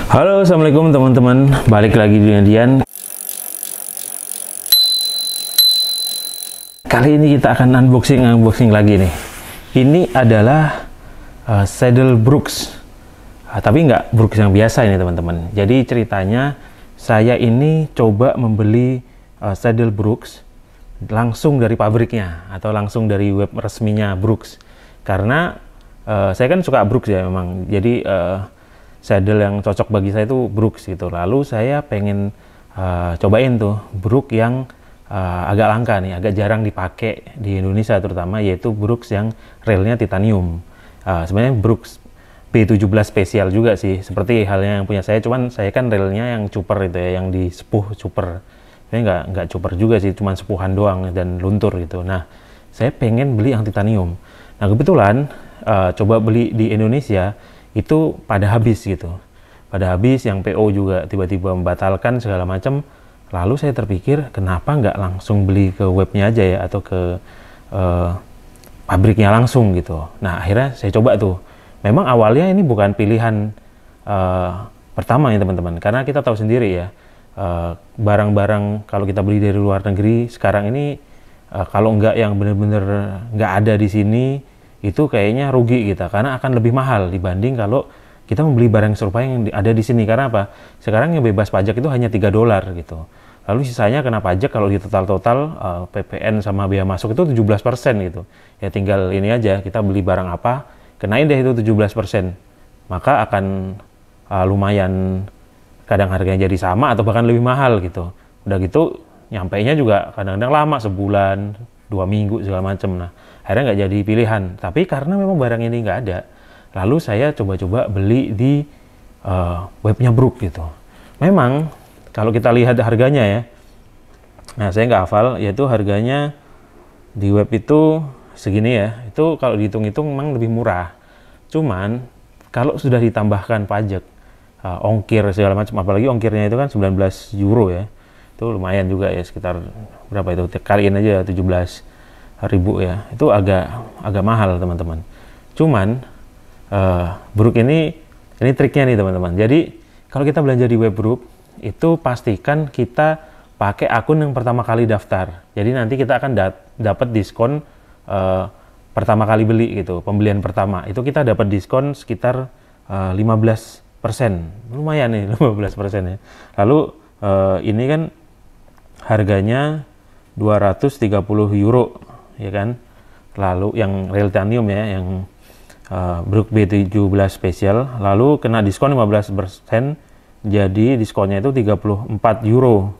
Halo, assalamualaikum teman-teman. Balik lagi dengan Dian. Kali ini kita akan unboxing lagi nih. Ini adalah saddle Brooks, tapi nggak Brooks yang biasa ini teman-teman. Jadi ceritanya saya ini coba membeli saddle Brooks langsung dari pabriknya atau langsung dari web resminya Brooks. Karena saya kan suka Brooks ya memang. Jadi saddle yang cocok bagi saya itu Brooks gitu. Lalu saya pengen cobain tuh Brooks yang agak langka nih, agak jarang dipakai di Indonesia terutama, yaitu Brooks yang railnya titanium. Sebenarnya Brooks B17 spesial juga sih, seperti halnya yang punya saya, cuman saya kan railnya yang cuper itu ya, yang di sepuh cuper. Ini nggak cuper juga sih, cuman sepuhan doang dan luntur gitu. Nah, saya pengen beli yang titanium. Nah, kebetulan coba beli di Indonesia itu pada habis gitu. Pada habis, yang PO juga tiba-tiba membatalkan segala macam. Lalu saya terpikir, kenapa nggak langsung beli ke webnya aja ya, atau ke pabriknya langsung gitu. Nah, akhirnya saya coba tuh. Memang awalnya ini bukan pilihan pertama ya teman-teman, karena kita tahu sendiri ya, barang-barang kalau kita beli dari luar negeri sekarang ini, kalau nggak yang bener-bener nggak ada di sini, itu kayaknya rugi kita, karena akan lebih mahal dibanding kalau kita membeli barang serupa yang ada di sini. Karena apa? Sekarang yang bebas pajak itu hanya $3 gitu. Lalu sisanya kena pajak kalau di total PPN sama biaya masuk itu 17% gitu. Ya tinggal ini aja, kita beli barang apa, kenain deh itu 17%. Maka akan lumayan, kadang harganya jadi sama atau bahkan lebih mahal gitu. Udah gitu nyampainya juga kadang-kadang lama, sebulan, 2 minggu segala macam. Nah, akhirnya nggak jadi pilihan. Tapi karena memang barang ini nggak ada, lalu saya coba-coba beli di webnya Brooks gitu. Memang kalau kita lihat harganya ya, nah saya nggak hafal, yaitu harganya di web itu segini ya. Itu kalau dihitung-hitung memang lebih murah. Cuman kalau sudah ditambahkan pajak, ongkir segala macam, apalagi ongkirnya itu kan 19 euro ya, itu lumayan juga ya, sekitar berapa itu, kaliin aja 17.000 ya, itu agak mahal teman-teman. Cuman Brooks ini triknya nih teman-teman. Jadi kalau kita belanja di web Brooks itu pastikan kita pakai akun yang pertama kali daftar. Jadi nanti kita akan dapat diskon pertama kali beli gitu, pembelian pertama itu kita dapat diskon sekitar 15%. Lumayan nih 15% ya. Lalu ini kan harganya 230 euro ya kan. Lalu yang real titanium ya, yang Brooks B17 spesial, lalu kena diskon 15%, jadi diskonnya itu 34 euro.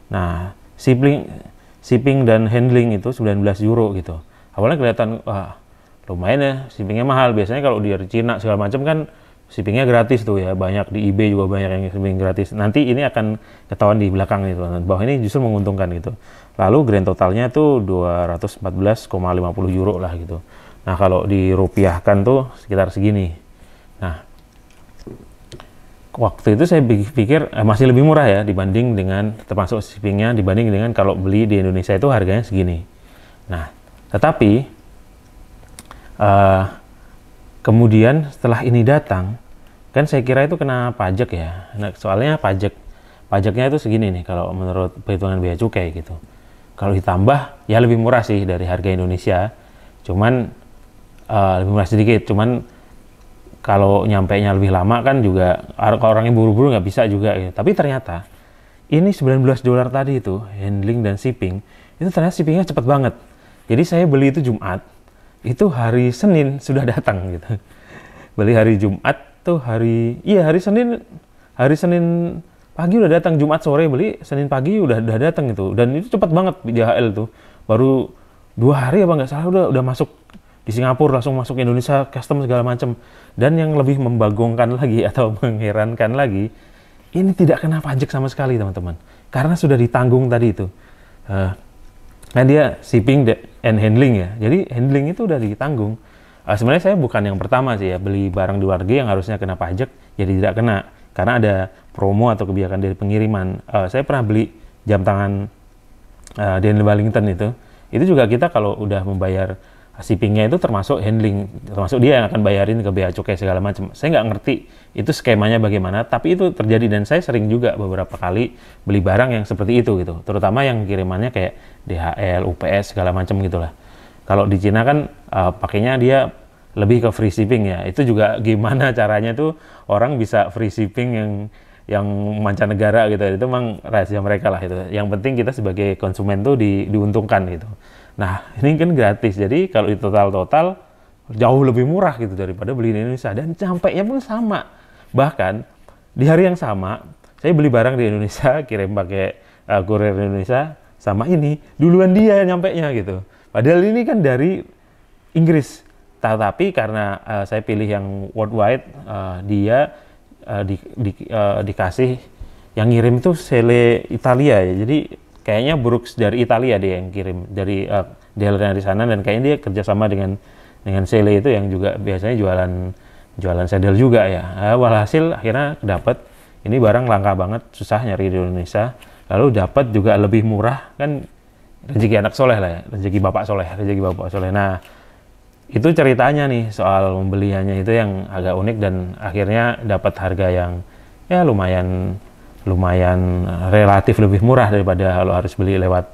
Nah, shipping dan handling itu 19 euro gitu. Awalnya kelihatan wah lumayan ya, shippingnya mahal. Biasanya kalau dari Cina segala macam kan shippingnya gratis tuh ya, banyak di eBay juga banyak yang shipping gratis. Nanti ini akan ketahuan di belakang nih teman-teman, bahwa ini justru menguntungkan gitu. Lalu grand totalnya tuh 214,50 euro lah gitu. Nah, kalau dirupiahkan tuh sekitar segini. Nah, waktu itu saya pikir masih lebih murah ya, dibanding dengan, termasuk shippingnya, dibanding dengan kalau beli di Indonesia itu harganya segini. Nah, tetapi kemudian setelah ini datang, kan saya kira itu kena pajak ya. Nah, soalnya pajaknya itu segini nih kalau menurut perhitungan bea cukai gitu. Kalau ditambah ya lebih murah sih dari harga Indonesia, cuman lebih murah sedikit. Cuman kalau nyampainya lebih lama kan juga, kalau orangnya buru-buru nggak bisa juga gitu. Tapi ternyata ini $19 tadi itu handling dan shipping, itu ternyata shippingnya cepet banget. Jadi saya beli itu Jumat, itu hari Senin sudah datang gitu. Beli hari Jumat tuh hari Senin pagi udah datang. Jumat sore beli, Senin pagi udah datang gitu. Dan itu cepat banget DHL tuh, baru 2 hari apa nggak salah udah masuk di Singapura, langsung masuk ke Indonesia, custom segala macam. Dan yang lebih membagongkan lagi atau mengherankan lagi, ini tidak kena pajak sama sekali teman-teman, karena sudah ditanggung tadi itu. Nah, dia shipping and handling ya, jadi handling itu udah ditanggung. Sebenarnya saya bukan yang pertama sih ya beli barang di luar negeri yang harusnya kena pajak jadi tidak kena, karena ada promo atau kebijakan dari pengiriman. Saya pernah beli jam tangan Daniel Wellington itu juga kita kalau udah membayar shippingnya itu termasuk handling, termasuk dia yang akan bayarin ke bea cukai segala macam. Saya nggak ngerti itu skemanya bagaimana, tapi itu terjadi dan saya sering juga beberapa kali beli barang yang seperti itu gitu, terutama yang kirimannya kayak DHL, UPS segala macam gitulah. Kalau di Cina kan pakainya dia lebih ke free shipping ya. Itu juga gimana caranya tuh orang bisa free shipping yang mancanegara gitu. Itu memang rahasia mereka lah itu. Yang penting kita sebagai konsumen tuh diuntungkan gitu. Nah, ini kan gratis. Jadi kalau di total jauh lebih murah gitu daripada beli di Indonesia, dan sampainya pun sama. Bahkan di hari yang sama, saya beli barang di Indonesia, kirim pakai kurir Indonesia, sama ini duluan dia nyampainya gitu. Padahal ini kan dari Inggris. Tetapi karena saya pilih yang worldwide, dia dikasih yang ngirim itu Sele Italia ya. Jadi kayaknya Brooks dari Italia dia yang kirim dari dealernya di sana, dan kayaknya dia kerjasama dengan Sele itu yang juga biasanya jualan sedel juga ya. Walhasil akhirnya dapat ini barang langka banget, susah nyari di Indonesia. Lalu dapat juga lebih murah, kan rezeki anak soleh lah ya, rezeki bapak soleh. Nah, itu ceritanya nih soal pembeliannya itu yang agak unik, dan akhirnya dapat harga yang ya lumayan relatif lebih murah daripada kalau harus beli lewat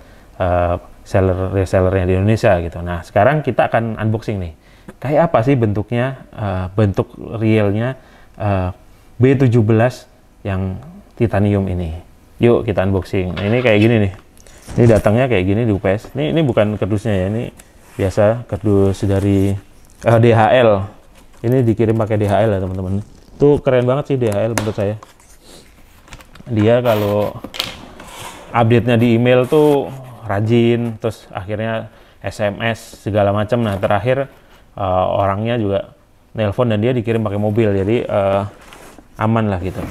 resellernya di Indonesia gitu. Nah, sekarang kita akan unboxing nih. Kayak apa sih bentuknya, bentuk realnya B17 yang titanium ini. Yuk kita unboxing. Nah, ini kayak gini nih. Ini datangnya kayak gini di UPS. Ini bukan kardusnya ya, ini biasa kardus dari DHL. Ini dikirim pakai DHL ya teman-teman. Tuh keren banget sih DHL menurut saya. Dia kalau update-nya di email tuh rajin, terus akhirnya SMS segala macam. Nah, terakhir orangnya juga nelpon dan dia dikirim pakai mobil, jadi aman lah gitu.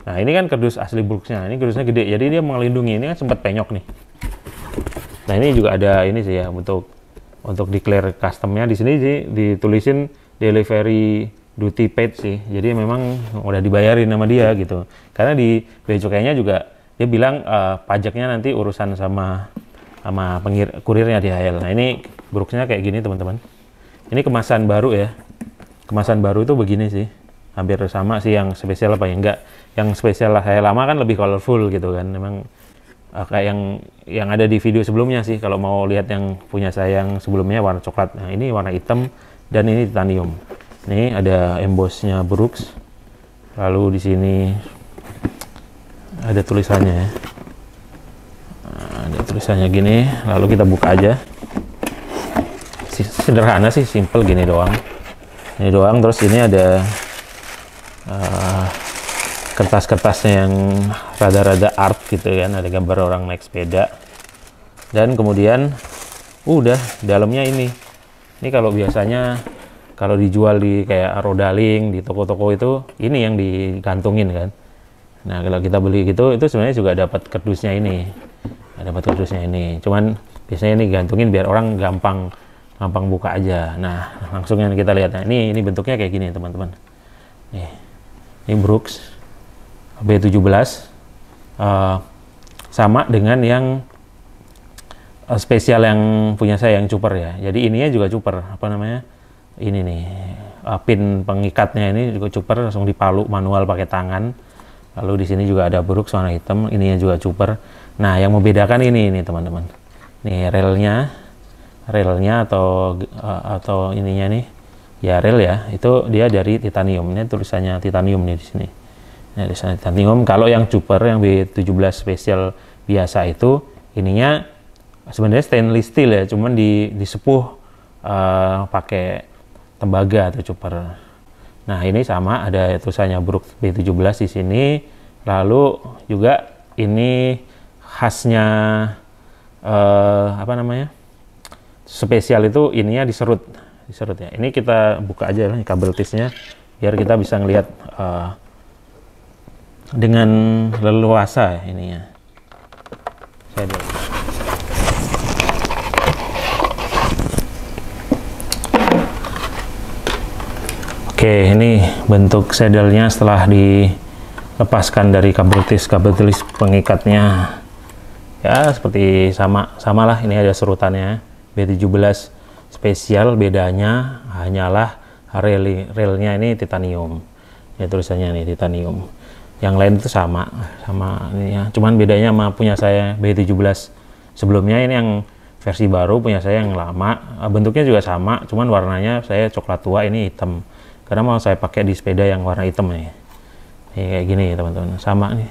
Nah ini kan kardus asli Brooks-nya. Ini kardusnya gede, jadi dia melindungi. Ini kan sempat penyok nih. Nah, ini juga ada ini sih ya, untuk declare custom-nya di sini sih ditulisin delivery duty paid sih. Jadi memang udah dibayarin sama dia gitu. Karena di bea cukainya juga dia bilang pajaknya nanti urusan sama kurirnya DHL. Nah, ini Brooks-nya kayak gini teman-teman. Ini kemasan baru ya. Kemasan baru itu begini sih. Hampir sama sih, yang spesial apa ya enggak. Yang spesial saya lama kan lebih colorful gitu kan. Memang kayak yang ada di video sebelumnya sih. Kalau mau lihat yang punya saya yang sebelumnya warna coklat. Nah, ini warna hitam dan ini titanium. Ini ada embossnya Brooks. Lalu di sini ada tulisannya ya. Nah, ada tulisannya gini. Lalu kita buka aja. Sederhana sih, simple gini doang. Ini doang. Terus ini ada kertas-kertasnya yang rada-rada art gitu kan, ada gambar orang naik sepeda. Dan kemudian udah dalamnya ini kalau biasanya kalau dijual di kayak Rodaling, di toko-toko itu ini yang digantungin kan. Nah, kalau kita beli gitu itu sebenarnya juga dapat kardusnya ini, cuman biasanya ini gantungin biar orang gampang buka aja. Nah, langsung yang kita lihat. Nah, ini bentuknya kayak gini teman-teman. Ini Brooks B17 sama dengan yang spesial yang punya saya yang cuper ya. Jadi ininya juga cuper, apa namanya? Ini nih pin pengikatnya ini juga cuper, langsung dipalu manual pakai tangan. Lalu di sini juga ada Brooks warna hitam, ininya juga cuper. Nah, yang membedakan ini teman-teman. Nih relnya atau ininya nih. Ya rel ya, itu dia dari titanium. Ini tulisannya titanium nih di sini. Nah, tulisannya titanium. Kalau yang cuper yang B17 spesial biasa itu ininya sebenarnya stainless steel ya, cuman disepuh pakai tembaga atau cuper. Nah, ini sama ada tulisannya Brooks B17 di sini. Lalu juga ini khasnya apa namanya? Spesial itu ininya diserut ya. Ini kita buka aja nih kabel tisnya biar kita bisa ngelihat dengan leluasa ininya. Oke, ini bentuk saddle-nya setelah dilepaskan dari kabel tis pengikatnya. Ya, seperti sama lah, ini ada serutannya B17 spesial bedanya hanyalah relnya ini titanium. Ya tulisannya nih titanium. Yang lain itu sama ini ya. Cuman bedanya sama punya saya B17 sebelumnya, ini yang versi baru punya saya yang lama. Bentuknya juga sama, cuman warnanya saya coklat tua, ini hitam. Karena mau saya pakai di sepeda yang warna hitam nih. Ini kayak gini teman-teman, sama nih.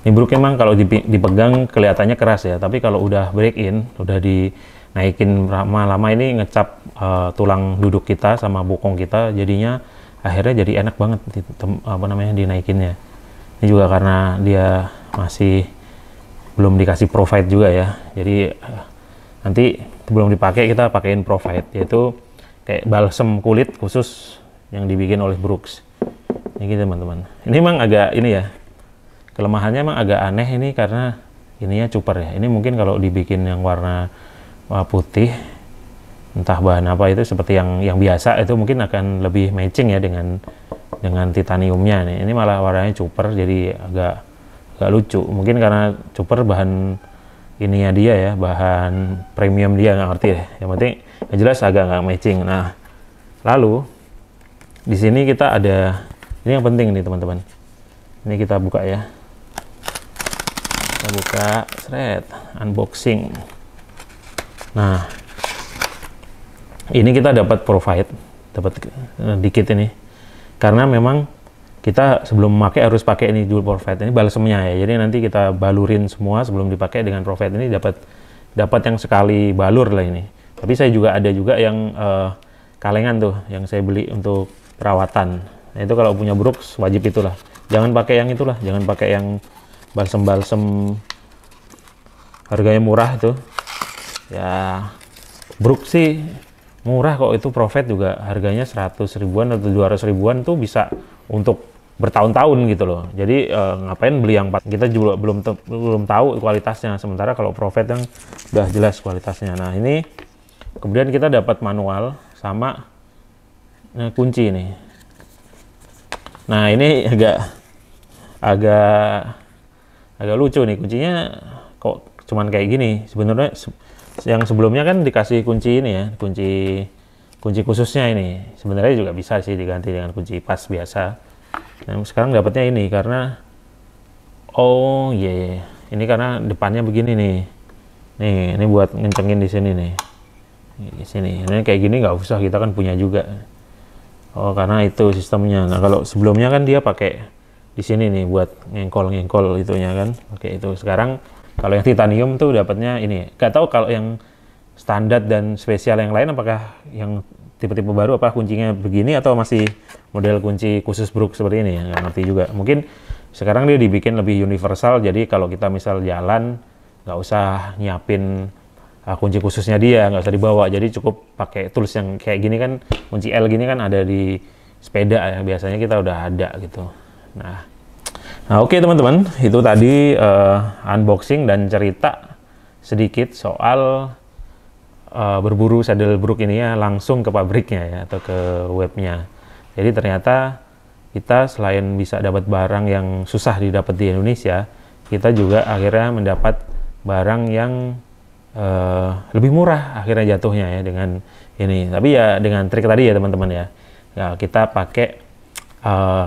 Ini brook emang kalau dipegang kelihatannya keras ya, tapi kalau udah break in, udah dinaikin lama-lama ini ngecap tulang duduk kita sama bokong kita, jadinya akhirnya jadi enak banget dinaikinnya. Ini juga karena dia masih belum dikasih provide juga ya, jadi nanti belum dipakai kita pakein provide, yaitu kayak balsem kulit khusus yang dibikin oleh Brooks. Ini gitu teman-teman. Ini emang agak ini ya, kelemahannya emang agak aneh ini karena ininya cuper ya. Ini mungkin kalau dibikin yang warna putih, entah bahan apa itu seperti yang biasa, itu mungkin akan lebih matching ya dengan titaniumnya nih. Ini malah warnanya cuper, jadi agak lucu. Mungkin karena cuper bahan ininya dia ya, bahan premium dia, nggak ngerti ya. Yang penting yang jelas agak nggak matching. Nah, lalu di sini kita ada ini yang penting nih teman-teman. Ini kita buka ya. Kita buka, unboxing. Nah, ini kita dapat provide, dapat dikit ini. Karena memang kita sebelum memakai harus pakai ini dual provide, ini balsemnya ya. Jadi nanti kita balurin semua sebelum dipakai dengan provide ini, dapat yang sekali balur lah ini. Tapi saya juga ada juga yang kalengan tuh, yang saya beli untuk perawatan. Nah, itu kalau punya Brooks wajib itulah. Jangan pakai yang itulah, jangan pakai yang balsem-balsem harganya murah itu. Ya, Brooks sih murah kok, itu Prophet juga harganya 100 ribuan atau 200 ribuan tuh bisa untuk bertahun-tahun gitu loh. Jadi ngapain beli yang kita juga belum tahu kualitasnya, sementara kalau Prophet yang udah jelas kualitasnya. Nah, ini kemudian kita dapat manual sama kunci nih. Nah, ini agak lucu nih, kuncinya kok cuman kayak gini. Sebenarnya yang sebelumnya kan dikasih kunci ini ya, kunci khususnya ini. Sebenarnya juga bisa sih diganti dengan kunci pas biasa. Nah, sekarang dapatnya ini karena ini karena depannya begini nih. Nih, ini buat ngencengin di sini nih. Di sini. Ini kayak gini nggak usah, kita kan punya juga. Oh, karena itu sistemnya. Nah, kalau sebelumnya kan dia pakai di sini nih buat ngengkol itunya kan, pakai itu. Sekarang kalau yang titanium tuh dapatnya ini. Gak tahu kalau yang standar dan spesial yang lain apakah yang tipe-tipe baru apa kuncinya begini atau masih model kunci khusus Brooks seperti ini ya, nggak ngerti juga. Mungkin sekarang dia dibikin lebih universal, jadi kalau kita misal jalan nggak usah nyiapin kunci khususnya dia, nggak usah dibawa, jadi cukup pakai tools yang kayak gini kan, kunci L gini kan ada di sepeda ya, biasanya kita udah ada gitu. Nah oke teman-teman, itu tadi unboxing dan cerita sedikit soal berburu saddle brook ini ya, langsung ke pabriknya ya, atau ke webnya. Jadi ternyata kita selain bisa dapat barang yang susah didapat di Indonesia, kita juga akhirnya mendapat barang yang lebih murah akhirnya jatuhnya ya dengan ini. Tapi ya dengan trik tadi ya teman-teman ya. Ya kita pakai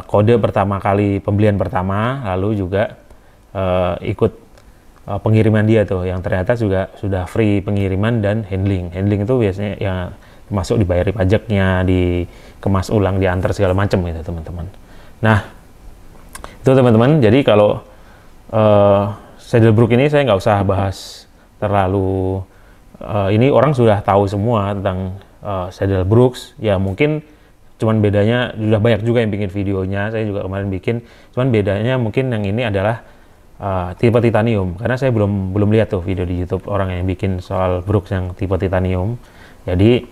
kode pertama kali pembelian pertama, lalu juga ikut pengiriman dia tuh, yang ternyata juga sudah free pengiriman dan handling. Handling itu biasanya ya termasuk dibayari pajaknya, dikemas ulang, diantar segala macam gitu teman-teman. Nah itu teman-teman. Jadi kalau saddle brook ini saya nggak usah bahas terlalu, ini orang sudah tahu semua tentang saddle brooks ya. Mungkin cuman bedanya, sudah banyak juga yang bikin videonya, saya juga kemarin bikin, cuman bedanya mungkin yang ini adalah tipe titanium, karena saya belum lihat tuh video di YouTube orang yang bikin soal brooks yang tipe titanium. Jadi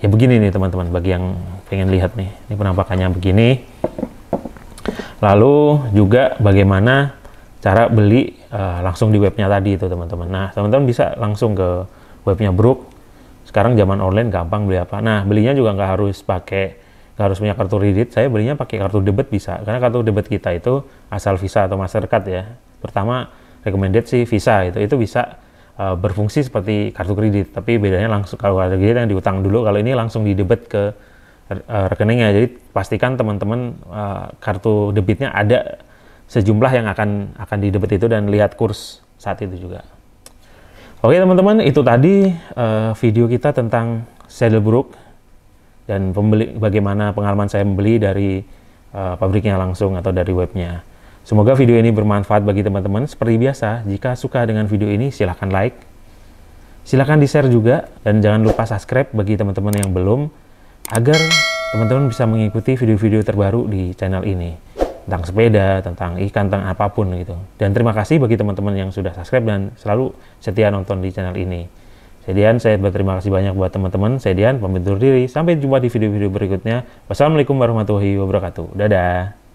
ya begini nih teman-teman, bagi yang pengen lihat nih, ini penampakannya begini. Lalu juga bagaimana cara beli langsung di webnya tadi itu teman-teman. Nah teman-teman bisa langsung ke webnya Brook. Sekarang zaman online gampang beli apa. Nah belinya juga nggak harus punya kartu kredit. Saya belinya pakai kartu debit bisa, karena kartu debit kita itu asal Visa atau Mastercard ya. Pertama recommended sih Visa, itu bisa berfungsi seperti kartu kredit, tapi bedanya langsung kalau kartu kredit yang diutang dulu, kalau ini langsung didebet ke rekeningnya. Jadi pastikan teman-teman kartu debitnya ada sejumlah yang akan didebet itu, dan lihat kurs saat itu juga. Oke teman-teman, itu tadi video kita tentang Saddlebrook dan bagaimana pengalaman saya membeli dari pabriknya langsung atau dari webnya. Semoga video ini bermanfaat bagi teman-teman. Seperti biasa, jika suka dengan video ini silahkan like, silahkan di-share juga, dan jangan lupa subscribe bagi teman-teman yang belum, agar teman-teman bisa mengikuti video-video terbaru di channel ini tentang sepeda, tentang ikan, tentang apapun gitu. Dan terima kasih bagi teman-teman yang sudah subscribe dan selalu setia nonton di channel ini. Saya Dian, saya berterima kasih banyak buat teman-teman. Saya Dian, pamit undur diri. Sampai jumpa di video-video berikutnya. Wassalamualaikum warahmatullahi wabarakatuh. Dadah.